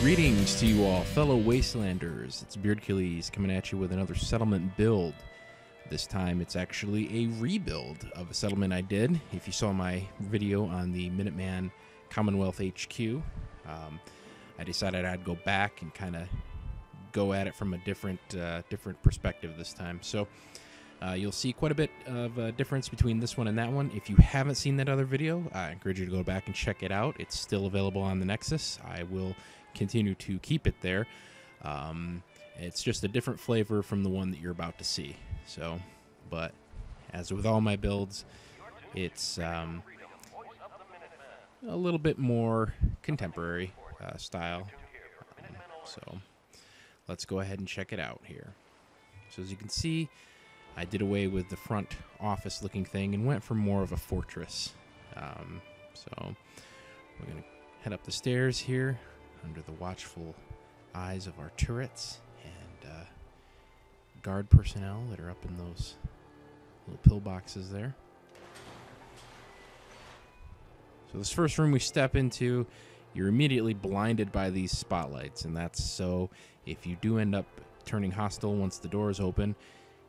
Greetings to you all, fellow Wastelanders. It's Beardkillies coming at you with another settlement build. This time it's actually a rebuild of a settlement I did. If you saw my video on the Minutemen Commonwealth HQ, I decided I'd go back and kind of go at it from a different perspective this time. So you'll see quite a bit of a difference between this one and that one. If you haven't seen that other video, I encourage you to go back and check it out. It's still available on the Nexus. I will continue to keep it there. It's just a different flavor from the one that you're about to see. So, but as with all my builds, it's a little bit more contemporary style. So let's go ahead and check it out here. So as you can see, I did away with the front office looking thing and went for more of a fortress. So we're going to head up the stairs here under the watchful eyes of our turrets and guard personnel that are up in those little pillboxes there. So this first room we step into, you're immediately blinded by these spotlights, and that's so if you do end up turning hostile once the doors open,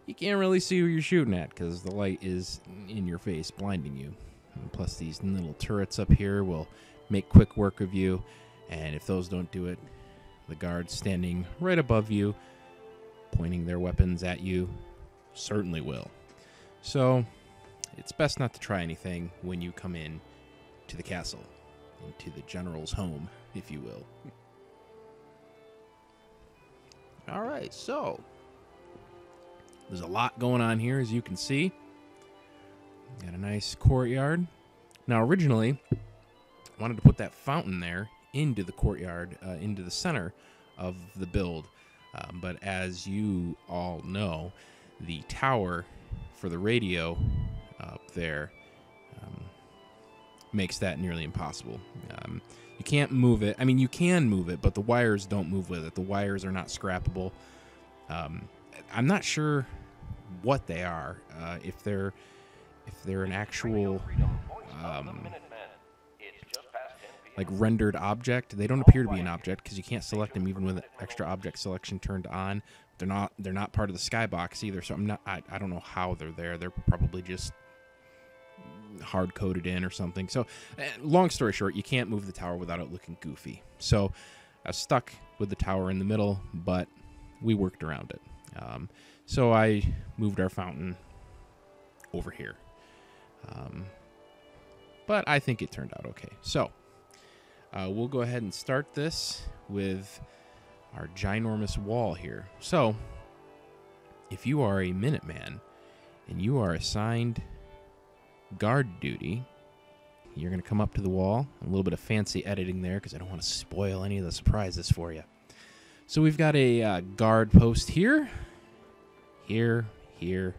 you can't really see who you're shooting at because the light is in your face, blinding you. And plus these little turrets up here will make quick work of you, and if those don't do it, the guards standing right above you, pointing their weapons at you, certainly will. So it's best not to try anything when you come in to the castle, into the general's home, if you will. All right, so there's a lot going on here, as you can see. Got a nice courtyard. Now, originally, I wanted to put that fountain there into the courtyard, into the center of the build. But as you all know, the tower for the radio up there makes that nearly impossible. You can't move it. I mean, you can move it, but the wires don't move with it. The wires are not scrappable. I'm not sure what they are. If they're an actual like rendered object, they don't appear to be an object because you can't select them even with extra object selection turned on. They're not part of the skybox either. So I don't know how they're there. They're probably just hard coded in or something. So long story short, you can't move the tower without it looking goofy. So I was stuck with the tower in the middle, but we worked around it. So I moved our fountain over here. But I think it turned out okay. So we'll go ahead and start this with our ginormous wall here. So if you are a Minuteman and you are assigned guard duty, you're going to come up to the wall. A little bit of fancy editing there because I don't want to spoil any of the surprises for you. So we've got a guard post here, here, here,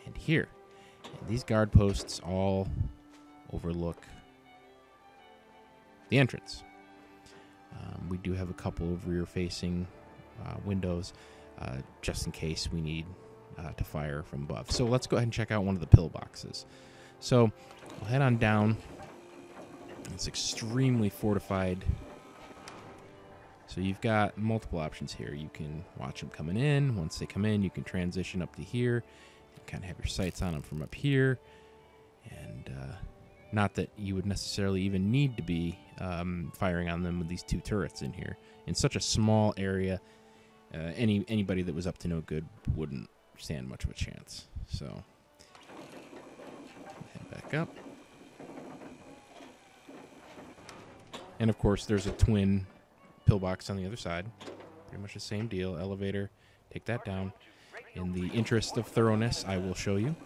and here. And these guard posts all overlook the entrance. We do have a couple of rear-facing windows just in case we need to fire from above. So let's go ahead and check out one of the pillboxes. So we'll head on down. It's extremely fortified. So you've got multiple options here. You can watch them coming in. Once they come in, you can transition up to here. You kind of have your sights on them from up here. And not that you would necessarily even need to be firing on them with these two turrets in here. In such a small area, anybody that was up to no good wouldn't stand much of a chance. So head back up. And of course, there's a twin pillbox on the other side. Pretty much the same deal. Elevator, take that down. In the interest of thoroughness, I will show you,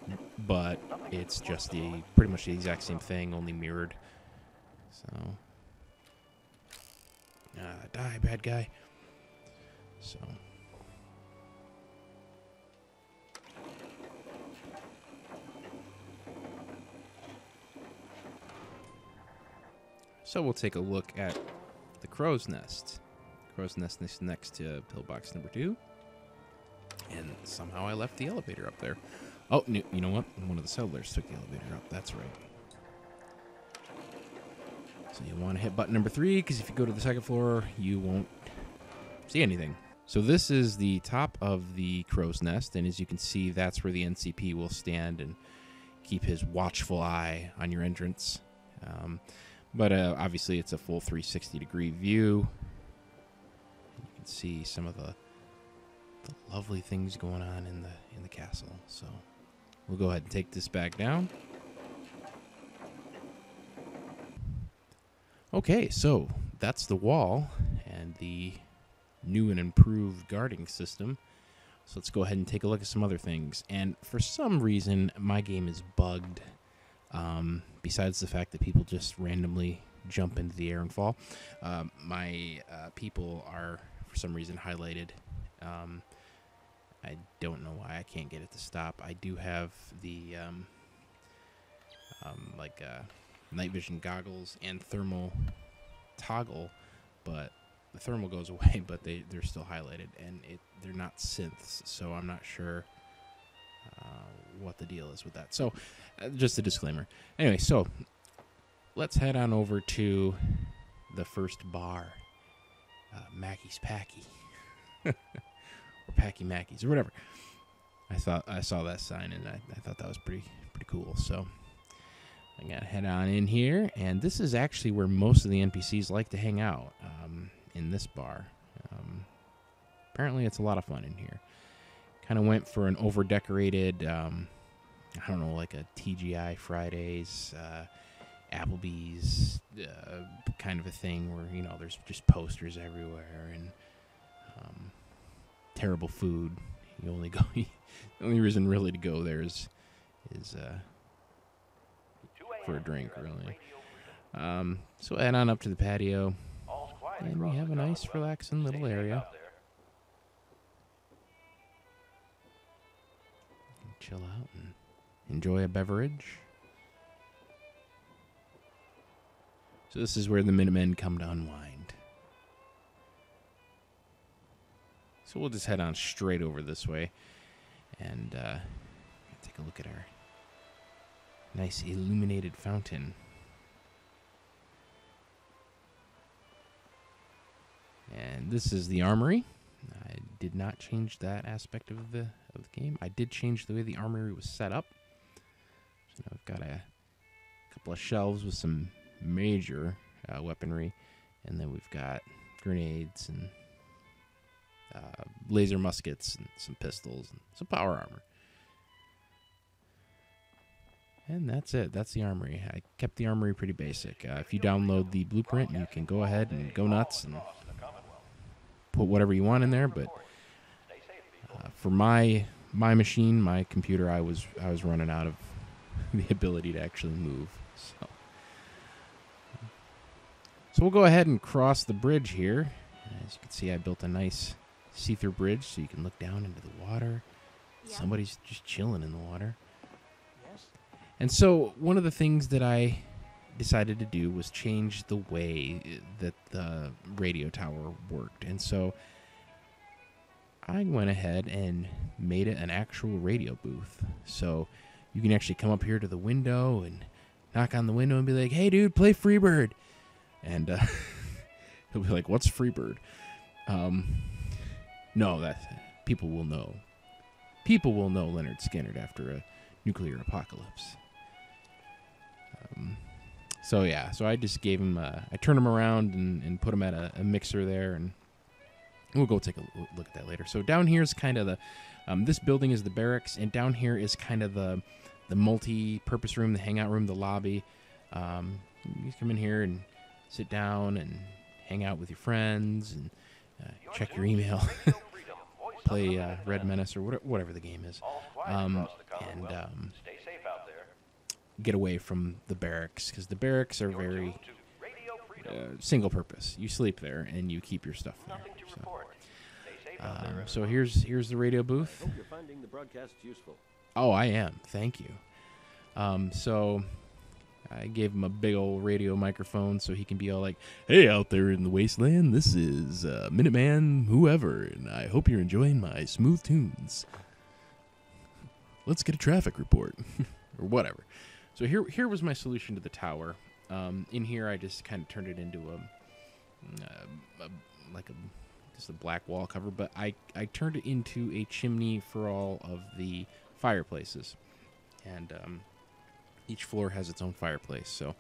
but it's just pretty much the exact same thing, only mirrored. So, die, bad guy. So we'll take a look at the crow's nest. Crow's nest is next to pillbox number 2. And somehow I left the elevator up there. Oh, you know what? One of the settlers took the elevator up. That's right. So you want to hit button number 3, because if you go to the second floor, you won't see anything. So this is the top of the crow's nest, and as you can see, that's where the NCP will stand and keep his watchful eye on your entrance. But obviously it's a full 360-degree view. You can see some of the lovely things going on in the castle. So we'll go ahead and take this back down. Okay, so that's the wall and the new and improved guarding system. So let's go ahead and take a look at some other things. And for some reason, my game is bugged. Besides the fact that people just randomly jump into the air and fall, my people are for some reason highlighted. I don't know why I can't get it to stop. I do have the night vision goggles and thermal toggle, but the thermal goes away, but they're still highlighted, and they're not synths, so I'm not sure what the deal is with that. So just a disclaimer. Anyway, so let's head on over to the first bar, Mackey's Packy, or Packy Mackey's, or whatever. I saw that sign, and I thought that was pretty cool. So I gotta head on in here, and this is actually where most of the NPCs like to hang out, in this bar. Apparently it's a lot of fun in here. Kind of went for an over-decorated, I don't know, like a TGI Fridays, Applebee's kind of a thing where, you know, there's just posters everywhere and terrible food. You only go, the only reason really to go there is for a drink, really. So head on up to the patio, and we have a nice, relaxing little area. Chill out and enjoy a beverage. So this is where the Minutemen come to unwind. So we'll just head on straight over this way and take a look at our nice illuminated fountain. And this is the armory. I did not change that aspect of the game. I did change the way the armory was set up. So now I've got a couple of shelves with some major weaponry, and then we've got grenades and laser muskets and some pistols and some power armor. And that's it. That's the armory. I kept the armory pretty basic. If you download the blueprint, you can go ahead and go nuts and put whatever you want in there. But for my machine, my computer, I was running out of the ability to actually move. So we'll go ahead and cross the bridge here. As you can see, I built a nice see-through bridge so you can look down into the water. Yeah. Somebody's just chilling in the water. Yes. And so one of the things that I decided to do was change the way that the radio tower worked. And so I went ahead and made it an actual radio booth. So you can actually come up here to the window and knock on the window and be like, "Hey, dude, play Freebird." And he'll be like, "What's Freebird?" No, that people will know. People will know Leonard Skinner after a nuclear apocalypse. So yeah, so I just gave him, I turned him around and put him at a mixer there, and we'll go take a look at that later. So down here is kind of the, this building is the barracks, and down here is kind of the multi-purpose room, the hangout room, the lobby. You come in here and sit down and hang out with your friends and check your email, play Red Menace or whatever the game is, and get away from the barracks, because the barracks are very single purpose. You sleep there and you keep your stuff there. So here's the radio booth. Hope you're finding the broadcast useful. Oh, I am. Thank you. So I gave him a big old radio microphone so he can be all like, "Hey, out there in the wasteland, this is Minuteman whoever, and I hope you're enjoying my smooth tunes. Let's get a traffic report," or whatever. So here was my solution to the tower. In here, I just kind of turned it into just a black wall cover, but I turned it into a chimney for all of the fireplaces, and each floor has its own fireplace, so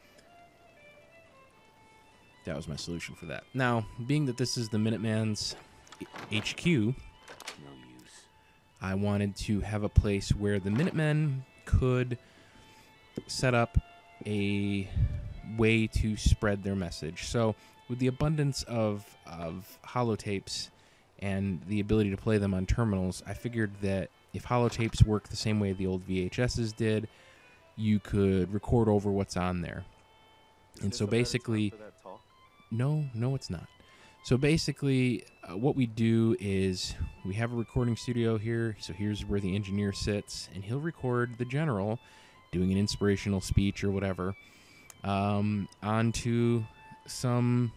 that was my solution for that. Now, being that this is the Minuteman's HQ, No use. I wanted to have a place where the Minutemen could set up a way to spread their message. So with the abundance of holotapes and the ability to play them on terminals, I figured that if holotapes work the same way the old VHSs did, you could record over what's on there. And so basically, no, it's not. So basically, what we do is we have a recording studio here. So here's where the engineer sits, and he'll record the general doing an inspirational speech or whatever onto some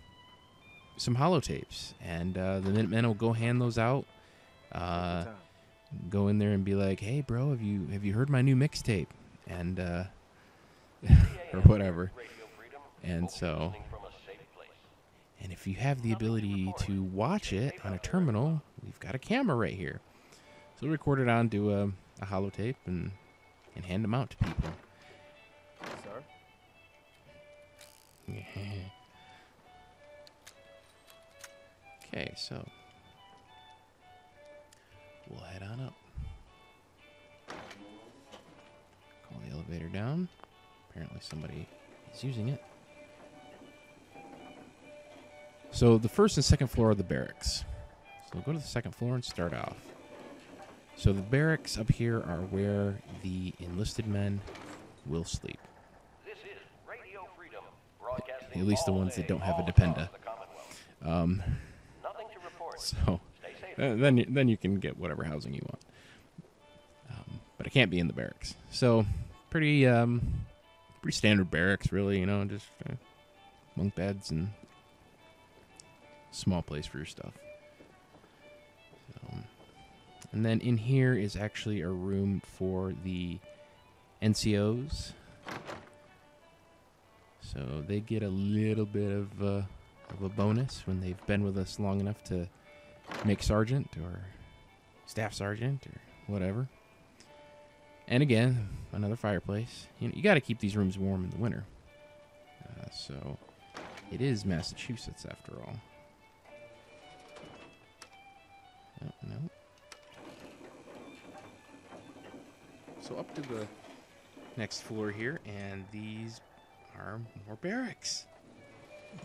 holotapes, and the Minutemen will go hand those out. Go in there and be like, "Hey, bro, have you heard my new mixtape?" And or whatever. And so, and if you have the ability to watch it on a terminal, we've got a camera right here. So we'll record it onto a holotape and hand them out to people. Sir? Okay, so we'll head on up. Call the elevator down. Apparently somebody is using it. So the first and second floor are the barracks. So we'll go to the second floor and start off. So the barracks up here are where the enlisted men will sleep. This is Radio Freedom, broadcasting At least the all ones that day, don't have a all dependa. across the Commonwealth. Nothing to report. So Stay safe. then you can get whatever housing you want. But it can't be in the barracks. So pretty standard barracks, really. You know, just bunk beds and small place for your stuff. And then in here is actually a room for the NCOs. So they get a little bit of a bonus when they've been with us long enough to make sergeant or staff sergeant or whatever. And again, another fireplace. You got to keep these rooms warm in the winter. So it is Massachusetts after all. No. So up to the next floor here, and these are more barracks.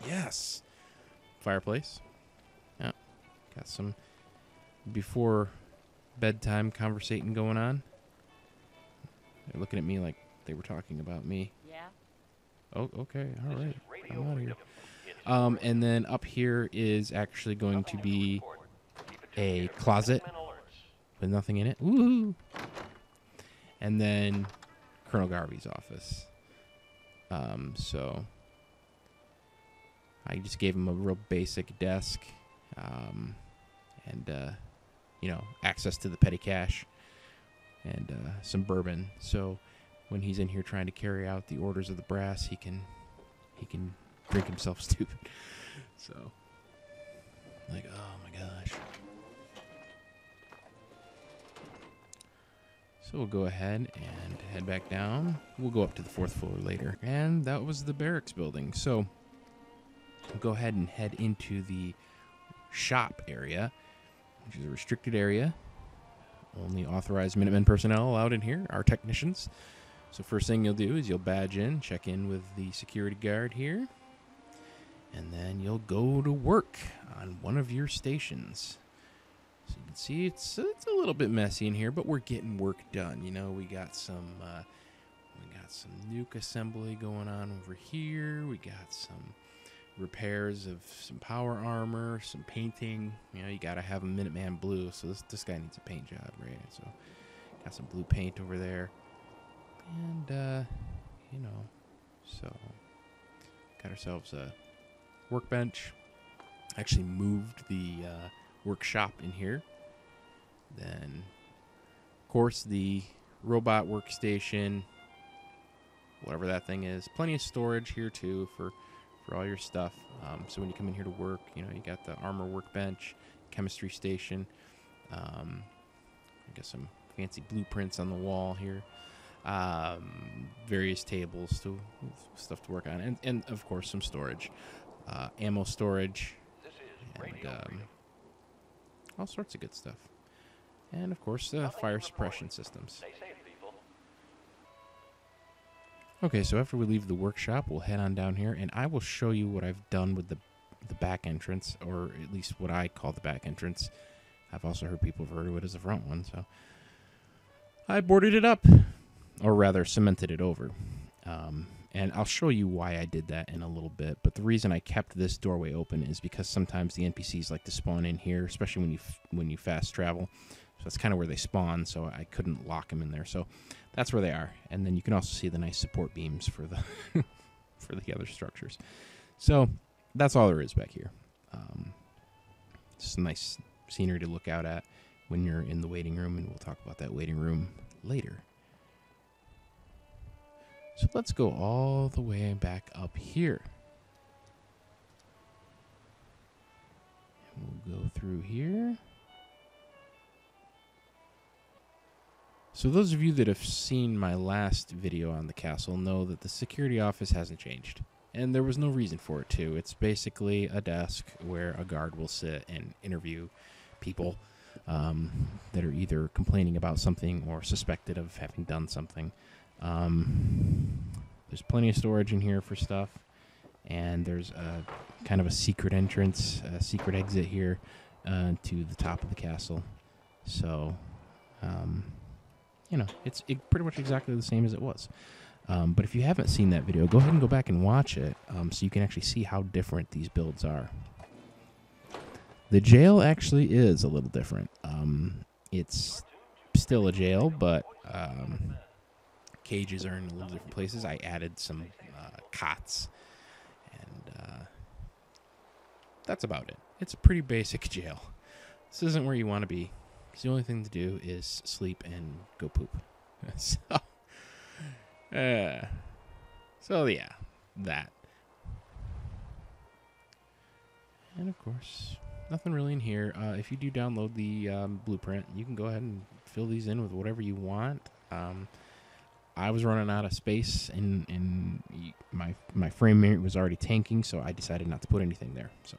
Yes. Fireplace. Yeah. Got some before bedtime conversating going on. They're looking at me like they were talking about me. Yeah. Oh, okay. All right. Radio I'm out of Freedom. here. And then up here is actually going to be a closet with nothing in it. Woohoo! And then Colonel Garvey's office. So I just gave him a real basic desk, and access to the petty cash and some bourbon. So when he's in here trying to carry out the orders of the brass, he can drink himself stupid. So, like, oh my gosh. So we'll go ahead and head back down. We'll go up to the fourth floor later. And that was the barracks building. So we'll go ahead and head into the shop area, which is a restricted area. Only authorized Minutemen personnel allowed in here, our technicians. So first thing you'll do is you'll badge in, check in with the security guard here, and then you'll go to work on one of your stations. So you can see it's a little bit messy in here, but we're getting work done. You know, we got some nuke assembly going on over here. We got some repairs of some power armor, some painting. You know, you gotta have a Minuteman blue, so this guy needs a paint job, right? So got some blue paint over there, and so got ourselves a workbench. Actually moved the workshop in here. Then, of course, the robot workstation whatever that thing is. Plenty of storage here too for all your stuff. So when you come in here to work, you got the armor workbench, chemistry station. I got some fancy blueprints on the wall here. Various tables stuff to work on, and of course some storage, ammo storage, and all sorts of good stuff. And of course fire suppression systems. Okay, so after we leave the workshop, we'll head on down here, and I will show you what I've done with the back entrance, or at least what I call the back entrance. I've also heard people refer to it as the front one, so I boarded it up, or rather cemented it over. And I'll show you why I did that in a little bit, but the reason I kept this doorway open is because sometimes the NPCs like to spawn in here, especially when you fast travel. So that's kind of where they spawn, so I couldn't lock them in there. So that's where they are. And then you can also see the nice support beams for the for the other structures. So that's all there is back here. Just a nice scenery to look out at when you're in the waiting room, and we'll talk about that waiting room later. So let's go all the way back up here. And we'll go through here. So those of you that have seen my last video on the castle know that the security office hasn't changed. And there was no reason for it to. It's basically a desk where a guard will sit and interview people that are either complaining about something or suspected of having done something. There's plenty of storage in here for stuff. And there's a kind of a secret entrance, a secret exit here to the top of the castle. So, it's pretty much exactly the same as it was. But if you haven't seen that video, go ahead and go back and watch it so you can actually see how different these builds are. The jail actually is a little different. It's still a jail, but cages are in a little different places. I added some cots, and that's about it. It's a pretty basic jail. This isn't where you want to be. The only thing to do is sleep and go poop. So yeah, that. And of course, nothing really in here. If you do download the blueprint, you can go ahead and fill these in with whatever you want. I was running out of space, and my frame rate was already tanking, so I decided not to put anything there. So.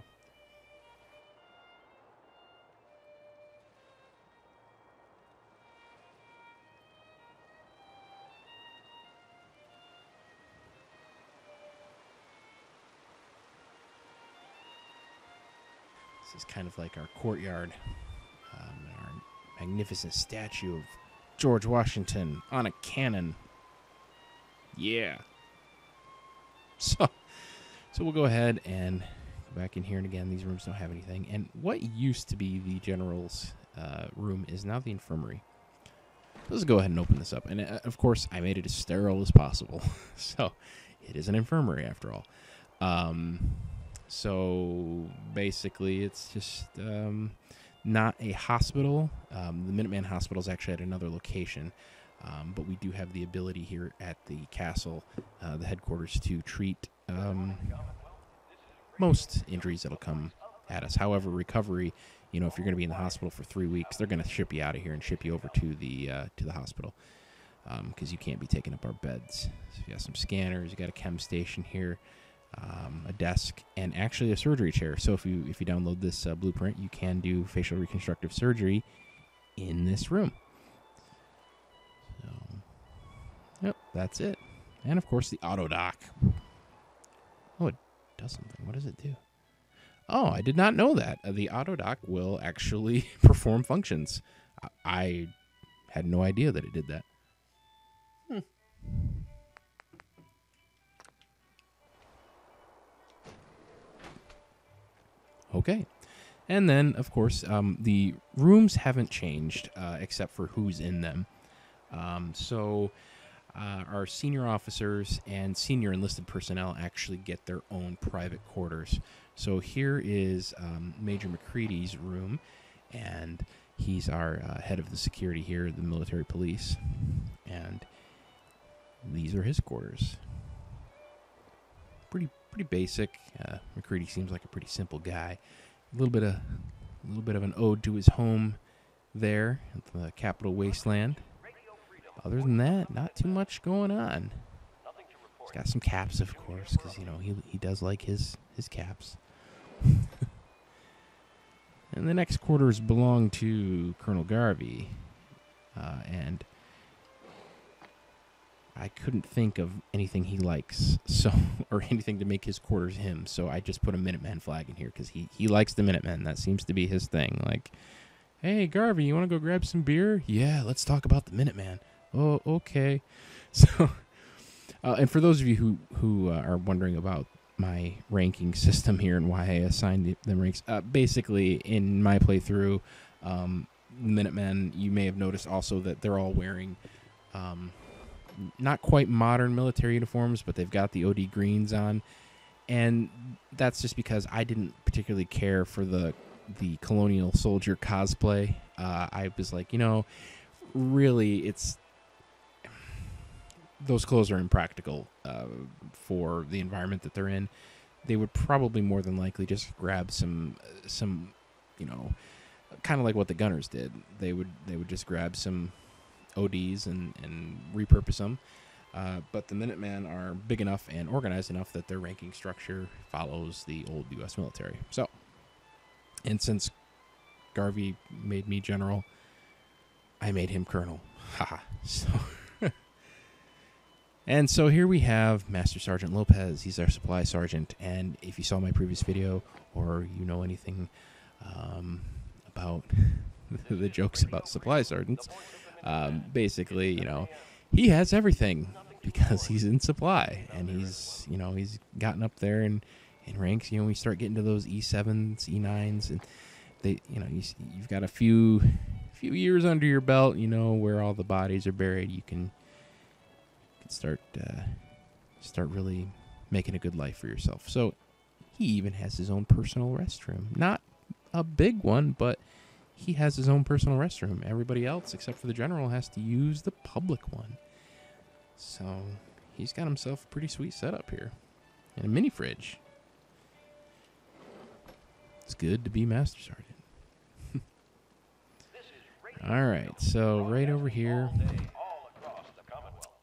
This is kind of like our courtyard, our magnificent statue of George Washington on a cannon. Yeah. So we'll go ahead and go back in here, and again, these rooms don't have anything. And what used to be the general's room is now the infirmary. Let's go ahead and open this up. And of course, I made it as sterile as possible. So it is an infirmary after all. So basically, it's just not a hospital. The Minuteman Hospital is actually at another location, but we do have the ability here at the castle, the headquarters, to treat most injuries that'll come at us. However, recovery, if you're going to be in the hospital for 3 weeks, they're going to ship you out of here and ship you over to the hospital because you can't be taking up our beds. So you got some scanners, you got a chem station here. A desk, and actually a surgery chair. So if you download this blueprint, you can do facial reconstructive surgery in this room. So, yep, that's it. And of course the auto dock. Oh, it does something. What does it do? Oh, I did not know that. The auto dock will actually perform functions. I had no idea that it did that. Okay. And then, of course, the rooms haven't changed except for who's in them. So our senior officers and senior enlisted personnel actually get their own private quarters. So here is Major McCready's room, and he's our head of the security here, the military police. And these are his quarters. Pretty basic. McCready seems like a pretty simple guy. A little bit of an ode to his home there at the Capital Wasteland. Other than that, not too much going on. He's got some caps, of course, because he does like his caps. And the next quarters belong to Colonel Garvey, and I couldn't think of anything he likes, or anything to make his quarters him, so I just put a Minuteman flag in here because he likes the Minutemen. That seems to be his thing. Like, hey, Garvey, you want to go grab some beer? Yeah, let's talk about the Minuteman. Oh, okay. So, and for those of you who are wondering about my ranking system here and why I assigned them ranks, basically in my playthrough, Minutemen, you may have noticed also that they're all wearing not quite modern military uniforms, but they've got the OD greens on, and that's just because I didn't particularly care for the colonial soldier cosplay. I was like, really, those clothes are impractical for the environment that they're in. They would probably more than likely just grab some kind of like what the gunners did. They would just grab some ODs and repurpose them. But the Minutemen are big enough and organized enough that their ranking structure follows the old U.S. military. So, and since Garvey made me general, I made him colonel. Haha. So. And so here we have Master Sergeant Lopez. He's our supply sergeant. And if you saw my previous video, or you know anything about the jokes about supply sergeants, basically, he has everything because he's in supply. And he's gotten up there in ranks. We start getting to those E7s, E9s, and they, you've got a few years under your belt, where all the bodies are buried. You can start really making a good life for yourself. So he even has his own personal restroom. Not a big one, but he has his own personal restroom. Everybody else, except for the general, has to use the public one. So he's got himself a pretty sweet setup here. And a mini fridge. It's good to be Master Sergeant. All right, so right over here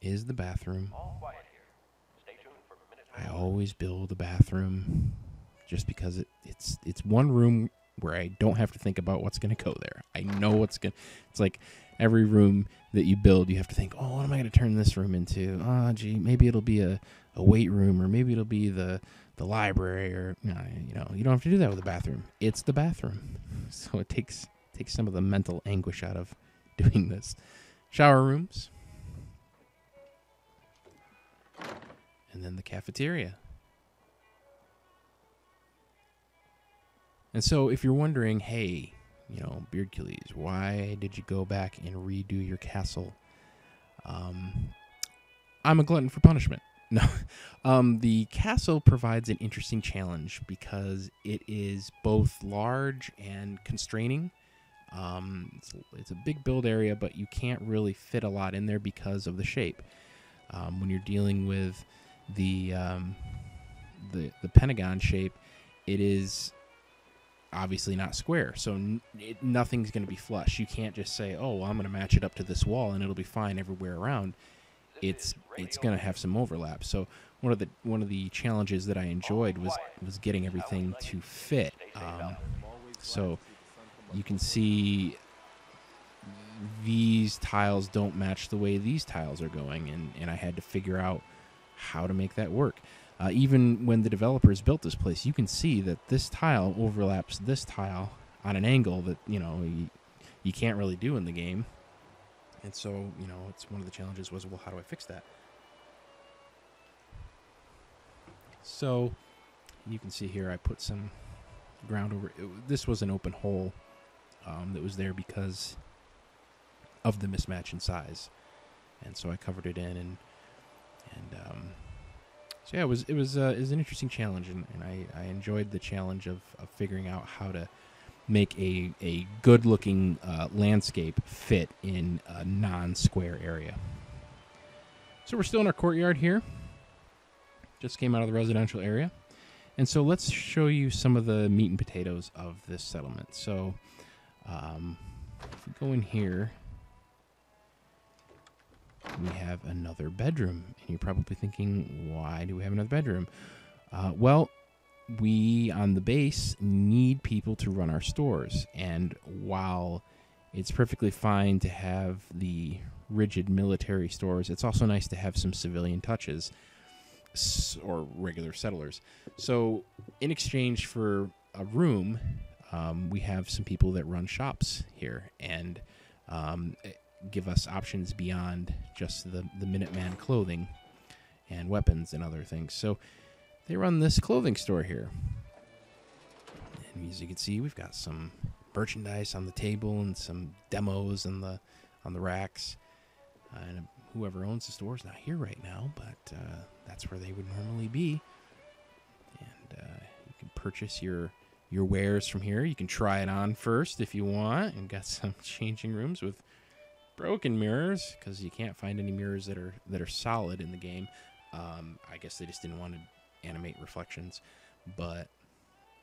is the bathroom. I always build a bathroom just because it's one room where I don't have to think about what's going to go there. I know what's going to... It's like every room that you build, you have to think, oh, what am I going to turn this room into? Oh, gee, maybe it'll be a weight room, or maybe it'll be the library, or, you don't have to do that with a bathroom. It's the bathroom. So it takes some of the mental anguish out of doing this. Shower rooms. And then the cafeteria. And so if you're wondering, hey, Beard Achilles, why did you go back and redo your castle? I'm a glutton for punishment. No. The castle provides an interesting challenge because it is both large and constraining. It's a big build area, but you can't really fit a lot in there because of the shape. When you're dealing with the pentagon shape, it is obviously not square, so nothing's going to be flush. You can't just say, oh, well, I'm going to match it up to this wall and it'll be fine everywhere around. It's going to have some overlap. So one of the challenges that I enjoyed was getting everything to fit. So you can see these tiles don't match the way these tiles are going, and I had to figure out how to make that work. Even when the developers built this place, you can see that this tile overlaps this tile on an angle that, you can't really do in the game. And so, it's one of the challenges was, well, how do I fix that? So, you can see here I put some ground over. This was an open hole that was there because of the mismatch in size. And so I covered it in, and so yeah, it was an interesting challenge, and I enjoyed the challenge of figuring out how to make a good-looking landscape fit in a non-square area. So we're still in our courtyard here. Just came out of the residential area. And so let's show you some of the meat and potatoes of this settlement. So if we go in here, we have another bedroom. And you're probably thinking, why do we have another bedroom? Well, we on the base need people to run our stores. And while it's perfectly fine to have the rigid military stores, it's also nice to have some civilian touches or regular settlers. So in exchange for a room, we have some people that run shops here and give us options beyond just the Minuteman clothing and weapons and other things. So they run this clothing store here. And as you can see, we've got some merchandise on the table and some demos on the racks. And whoever owns the store is not here right now, but that's where they would normally be. And you can purchase your wares from here. You can try it on first if you want. And got some changing rooms with broken mirrors because you can't find any mirrors that are solid in the game. I guess they just didn't want to animate reflections, but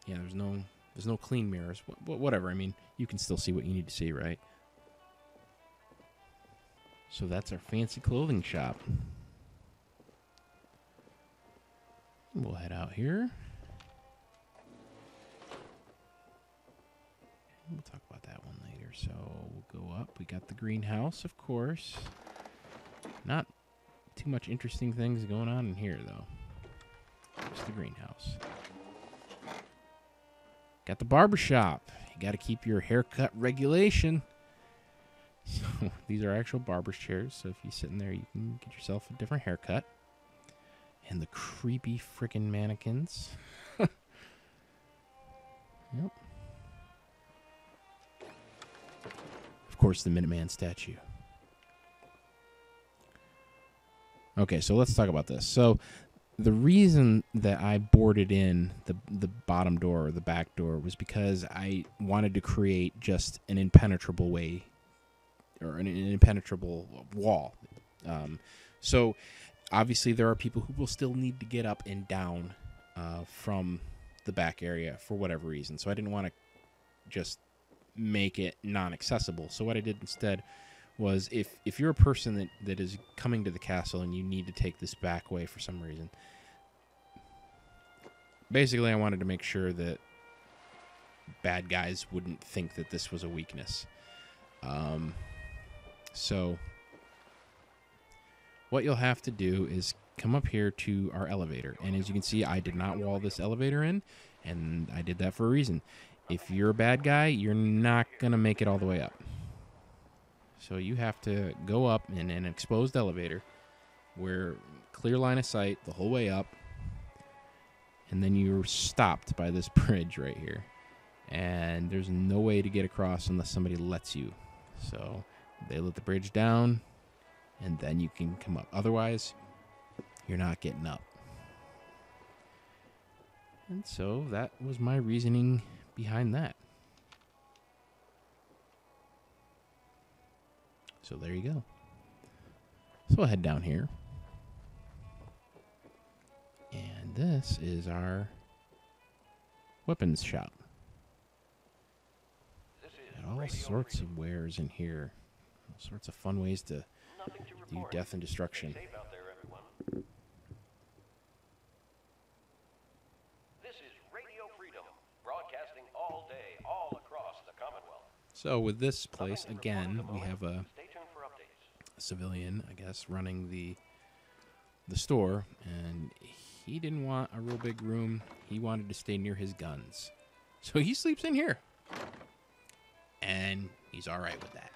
yeah, there's no clean mirrors. Whatever. I mean, you can still see what you need to see, right? So that's our fancy clothing shop. We'll head out here. We'll talk about that one later. So we'll go up. We got the greenhouse, of course. Not too much interesting things going on in here, though. Just the greenhouse. Got the barbershop. You got to keep your haircut regulation. So these are actual barber's chairs. So if you sit in there, you can get yourself a different haircut. And the creepy freaking mannequins. Yep. Of course, the Minuteman statue. Okay, so let's talk about this. So the reason that I boarded in the bottom door or the back door was because I wanted to create just an impenetrable way or an impenetrable wall. So obviously there are people who will still need to get up and down from the back area for whatever reason. So I didn't want to just make it non-accessible. So what I did instead was if you're a person that is coming to the castle and you need to take this back way for some reason, basically I wanted to make sure that bad guys wouldn't think that this was a weakness. So what you'll have to do is come up here to our elevator. And as you can see, I did not wall this elevator in, and I did that for a reason. If you're a bad guy, you're not going to make it all the way up. So you have to go up in an exposed elevator where clear line of sight the whole way up, and then you're stopped by this bridge right here. And there's no way to get across unless somebody lets you. So they let the bridge down, and then you can come up. Otherwise, you're not getting up. And so that was my reasoning behind that. So there you go. So I'll head down here. And this is our weapons shop. Got all sorts of wares in here. All sorts of fun ways to do death and destruction. This is Radio Freedom, broadcasting all day, all across the Commonwealth. So with this place, again, we have a Stay tuned for updates. civilian, I guess, running the store, and he didn't want a real big room. He wanted to stay near his guns. So he sleeps in here. And he's all right with that.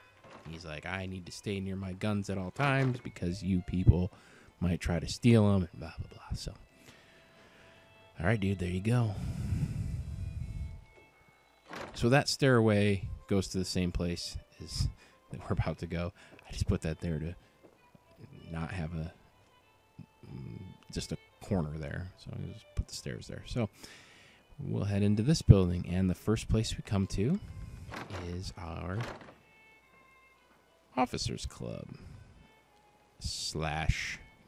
He's like, I need to stay near my guns at all times because you people might try to steal them, and blah, blah, blah. So, all right, dude, there you go. So that stairway goes to the same place as that we're about to go. I just put that there to not have just a corner there. So I just put the stairs there. So we'll head into this building, and the first place we come to is our Officers Club /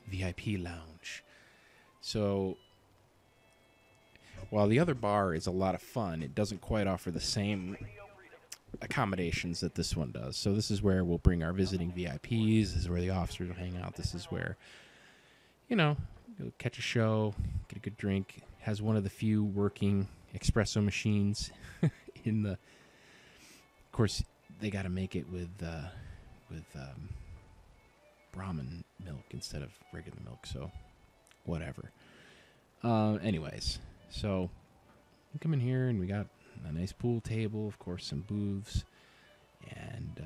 VIP lounge. So while the other bar is a lot of fun, it doesn't quite offer the same accommodations that this one does. So this is where we'll bring our visiting VIPs. This is where the officers will hang out. This is where, go catch a show, get a good drink. Has one of the few working espresso machines in the. Of course, they got to make it with Brahmin milk instead of regular milk. So, whatever. Anyways, so we come in here and we got a nice pool table, of course, some booths, and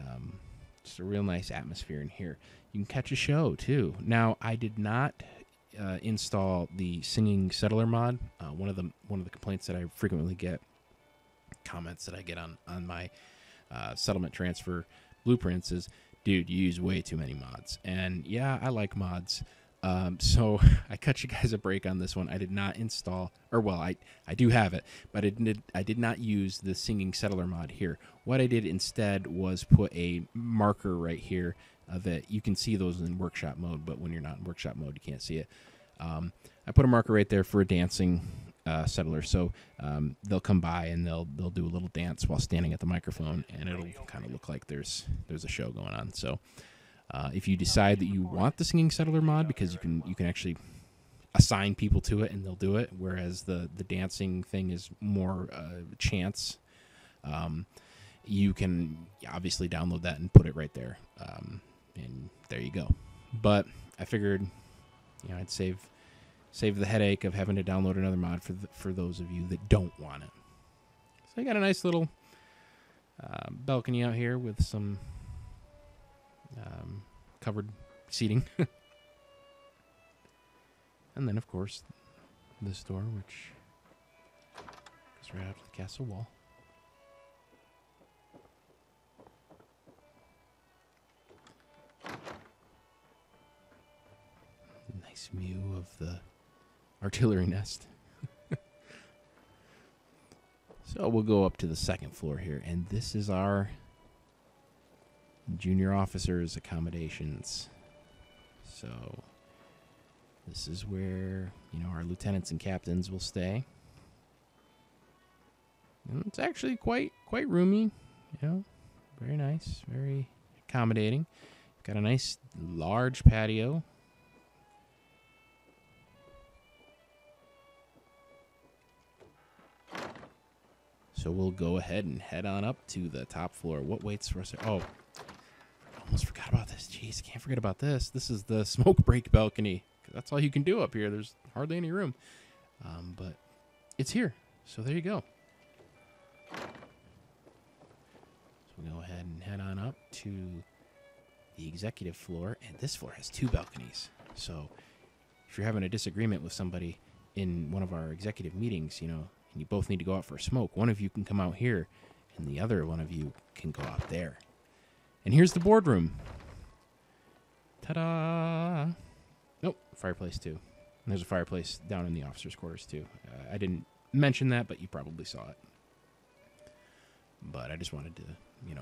just a real nice atmosphere in here. You can catch a show too. Now, I did not install the singing settler mod. One of the complaints that I frequently get, comments that I get on my settlement transfer blueprints is, dude, you use way too many mods. And yeah, I like mods. So I cut you guys a break on this one. I did not install, or well, I do have it, but I did not use the singing settler mod here. What I did instead was put a marker right here that you can see those in workshop mode, but when you're not in workshop mode, you can't see it. I put a marker right there for a dancing settler, so they'll come by and they'll do a little dance while standing at the microphone, and it'll kind of look like there's a show going on. So. If you decide that you want the singing settler mod, because you can actually assign people to it and they'll do it, whereas the dancing thing is more chance, you can obviously download that and put it right there, and there you go. But I figured, I'd save the headache of having to download another mod for those of you that don't want it. So I got a nice little balcony out here with some covered seating. And then, of course, this door, which goes right out to the castle wall. Nice view of the artillery nest. So we'll go up to the second floor here, and this is our junior officers' accommodations. So this is where, our lieutenants and captains will stay. And it's actually quite roomy, very nice, very accommodating. Got a nice large patio. So we'll go ahead and head on up to the top floor. What waits for us? Oh, almost forgot about this. Jeez, can't forget about this. This is the smoke break balcony. That's all you can do up here. There's hardly any room. But it's here. So there you go. So we'll go ahead and head on up to the executive floor. And this floor has 2 balconies. So if you're having a disagreement with somebody in one of our executive meetings, and you both need to go out for a smoke, one of you can come out here and the other one of you can go out there. And here's the boardroom. Ta-da! Nope, fireplace too. And there's a fireplace down in the officers' quarters too. I didn't mention that, but you probably saw it. But I just wanted to,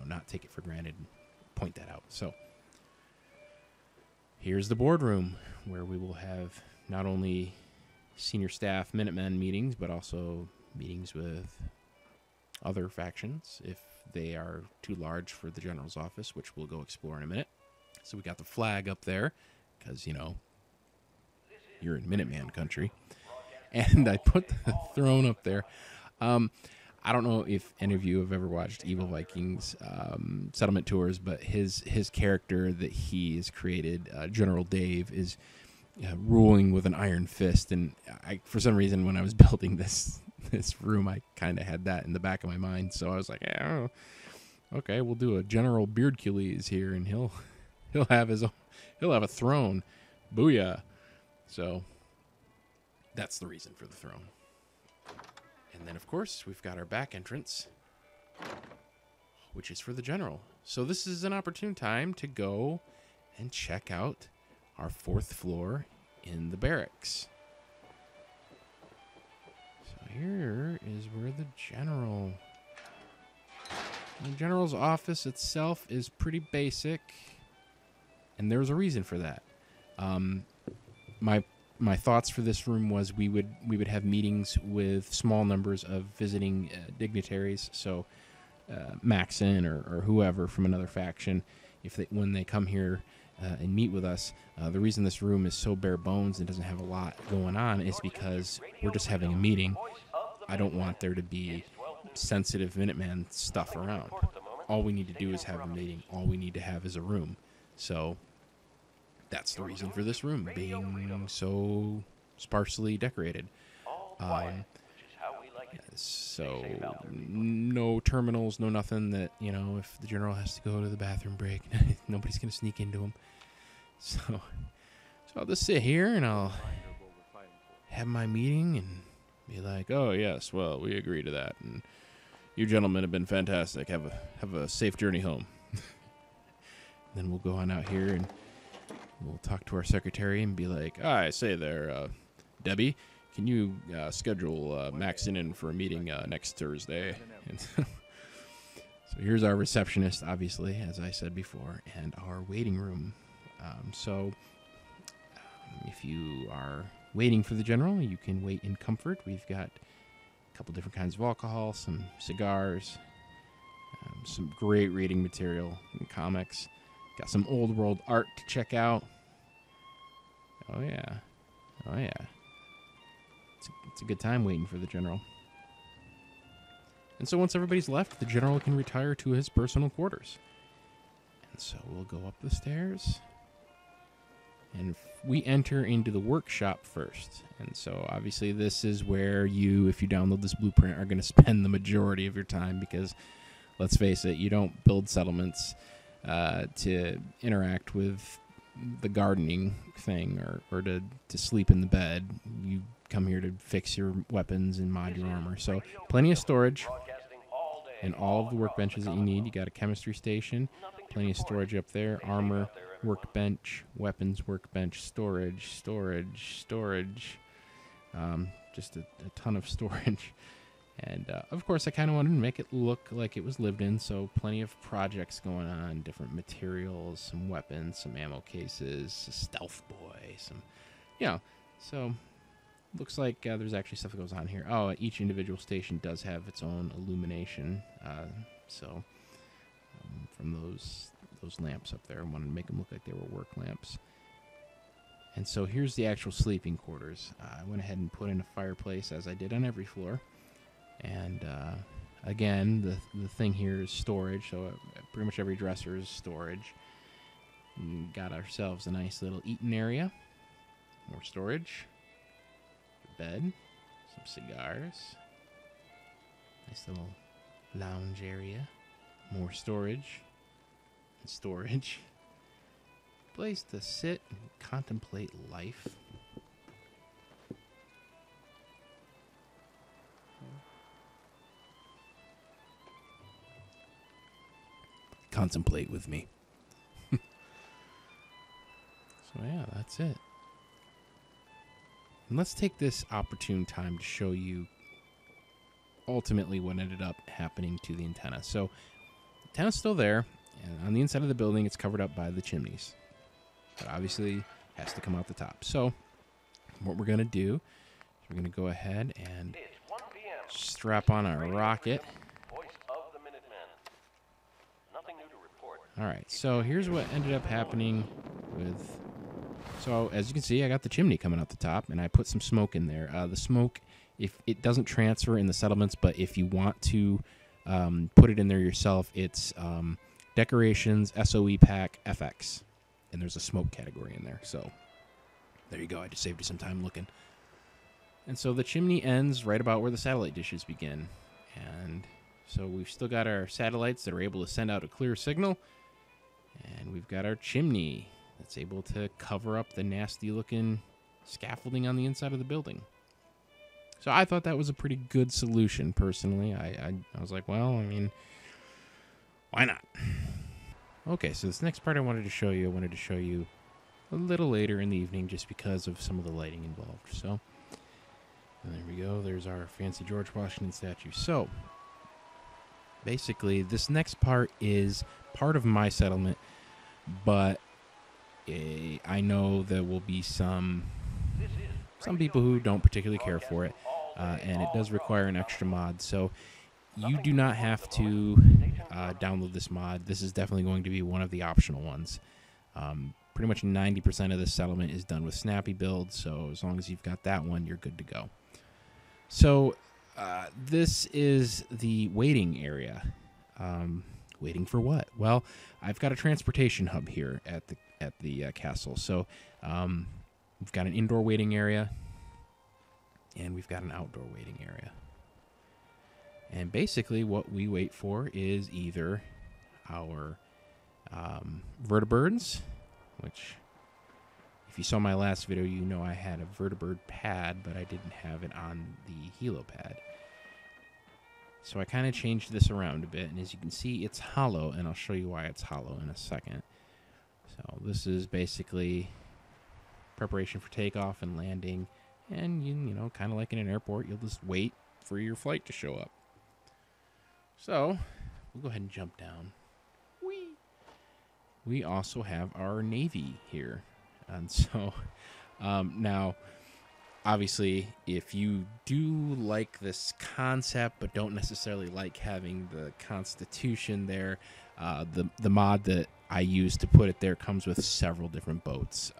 not take it for granted and point that out. So here's the boardroom, where we will have not only senior staff Minutemen meetings, but also meetings with other factions if they are too large for the general's office, which we'll go explore in a minute. So we got the flag up there because, you're in Minuteman country. And I put the throne up there. I don't know if any of you have ever watched Evil Vikings settlement tours, but his character that he has created, General Dave, is ruling with an iron fist. And for some reason, when I was building this room, I kind of had that in the back of my mind. So I was like, yeah, okay, we'll do a General Beardkilles here, and he'll have a throne. Booyah. So that's the reason for the throne. And then, of course, we've got our back entrance, which is for the general. So this is an opportune time to go and check out our 4th floor in the barracks. So here is where the general's office itself is pretty basic, and there's a reason for that. my thoughts for this room was we would have meetings with small numbers of visiting dignitaries. So Maxon or whoever from another faction, when they come here and meet with us, the reason this room is so bare bones and doesn't have a lot going on is because we're just having a meeting. I don't want there to be sensitive Minuteman stuff around. All we need to do is have a meeting. All we need to have is a room. So that's the reason for this room being so sparsely decorated. So no terminals, no nothing that, if the general has to go to the bathroom break, nobody's going to sneak into him. So I'll just sit here and I'll have my meeting and be like, oh, yes, well, we agree to that. And you gentlemen have been fantastic. Have a safe journey home. Then we'll go on out here and we'll talk to our secretary and be like, I say there, Debbie, can you schedule Max in for a meeting next Thursday? And so here's our receptionist, obviously, as I said before, and our waiting room. If you are waiting for the general, you can wait in comfort. We've got a couple different kinds of alcohol, some cigars, some great reading material and comics. Got some old world art to check out. Oh, yeah. It's a good time waiting for the general. And so once everybody's left, the general can retire to his personal quarters. And so we'll go up the stairs. And we enter into the workshop first. And so obviously this is where you, if you download this blueprint, are going to spend the majority of your time because, let's face it, you don't build settlements to interact with the gardening thing or to sleep in the bed. You come here to fix your weapons and mod your armor. So plenty of storage and all of the workbenches that you need. You got a chemistry station, plenty of storage up there, armor, workbench, weapons workbench, storage, just a ton of storage. And of course I kind of wanted to make it look like it was lived in, so plenty of projects going on, different materials, some weapons, some ammo cases, a stealth boy, so looks like there's actually stuff that goes on here. Oh, each individual station does have its own illumination, from those lamps up there, I wanted to make them look like they were work lamps. And so here's the actual sleeping quarters. I went ahead and put in a fireplace, as I did on every floor. And again, the thing here is storage, so pretty much every dresser is storage. We got ourselves a nice little eating area, more storage, bed, some cigars, nice little lounge area, more storage, and storage. Place to sit and contemplate life. Contemplate with me. So yeah, that's it. And let's take this opportune time to show you ultimately what ended up happening to the antenna. So the antenna's still there, and on the inside of the building it's covered up by the chimneys. But obviously has to come out the top. So what we're going to do is we're going to go ahead and strap on our rocket. All right, so here's what ended up happening with... So as you can see, I got the chimney coming out the top, and I put some smoke in there. The smoke, if it doesn't transfer in the settlements, but if you want to put it in there yourself, it's Decorations, SOE Pack, FX. And there's a smoke category in there. So there you go. I just saved you some time looking. And so the chimney ends right about where the satellite dishes begin. And so we've still got our satellites that are able to send out a clear signal. And we've got our chimney that's able to cover up the nasty-looking scaffolding on the inside of the building. So I thought that was a pretty good solution, personally. I was like, well, I mean, why not? Okay, so this next part I wanted to show you a little later in the evening just because of some of the lighting involved. So there we go. There's our fancy George Washington statue. So basically, this next part is part of my settlement, but I know there will be some some people who don't particularly care for it, and it does require an extra mod. So you do not have to download this mod. This is definitely going to be one of the optional ones. Pretty much 90% of this settlement is done with Snappy Build, so as long as you've got that one, you're good to go. So this is the waiting area. Waiting for what? Well, I've got a transportation hub here at the castle. So we've got an indoor waiting area, and we've got an outdoor waiting area. And basically what we wait for is either our vertibirds, which if you saw my last video, you know I had a vertibird pad, but I didn't have it on the helipad. So I kind of changed this around a bit, and as you can see, it's hollow, and I'll show you why it's hollow in a second. So this is basically preparation for takeoff and landing, and you know, kind of like in an airport, you'll just wait for your flight to show up. So we'll go ahead and jump down. Whee! We also have our Navy here, and so now, obviously, if you do like this concept but don't necessarily like having the Constitution there, the mod that I use to put it there comes with several different boats,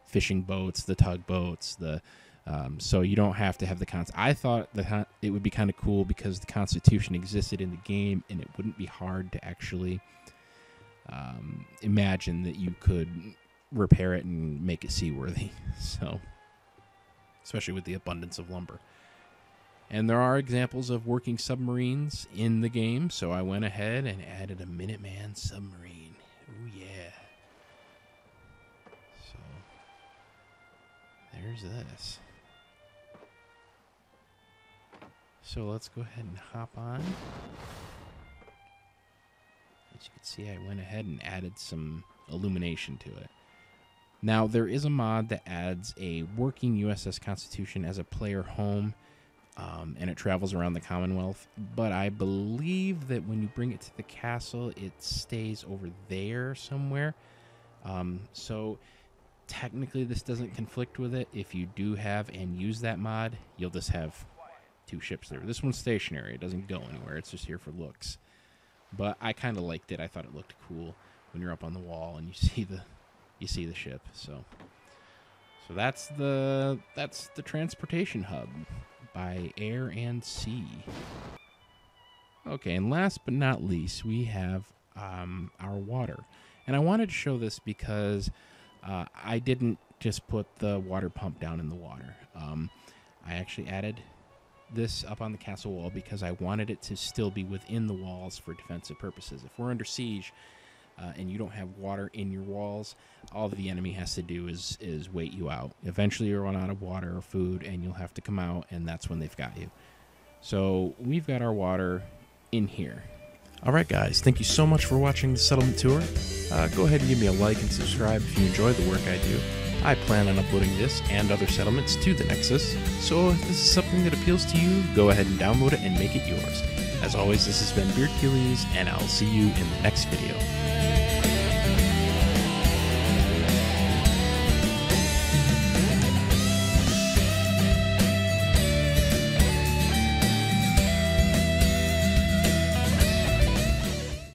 fishing boats, the tugboats, so you don't have to have the Constitution. I thought that it would be kind of cool because the Constitution existed in the game, and it wouldn't be hard to actually imagine that you could repair it and make it seaworthy. So, especially with the abundance of lumber. And there are examples of working submarines in the game, so I went ahead and added a Minuteman submarine. Oh yeah. So, there's this. So let's go ahead and hop on. As you can see, I went ahead and added some illumination to it. Now, there is a mod that adds a working USS Constitution as a player home, and it travels around the Commonwealth. But I believe that when you bring it to the castle, it stays over there somewhere. So technically, this doesn't conflict with it. If you do have and use that mod, you'll just have two ships there. This one's stationary. It doesn't go anywhere. It's just here for looks. But I kind of liked it. I thought it looked cool when you're up on the wall and you see the ship. So that's the transportation hub by air and sea. Okay, and last but not least, we have our water. And I wanted to show this because I didn't just put the water pump down in the water. I actually added this up on the castle wall because I wanted it to still be within the walls for defensive purposes. If we're under siege and you don't have water in your walls, all the enemy has to do is wait you out. Eventually you'll run out of water or food and you'll have to come out, and that's when they've got you. So we've got our water in here. Alright guys, thank you so much for watching the settlement tour. Go ahead and give me a like and subscribe if you enjoy the work I do. I plan on uploading this and other settlements to the Nexus, so if this is something that appeals to you, go ahead and download it and make it yours. As always, this has been Beard Achilles, and I'll see you in the next video.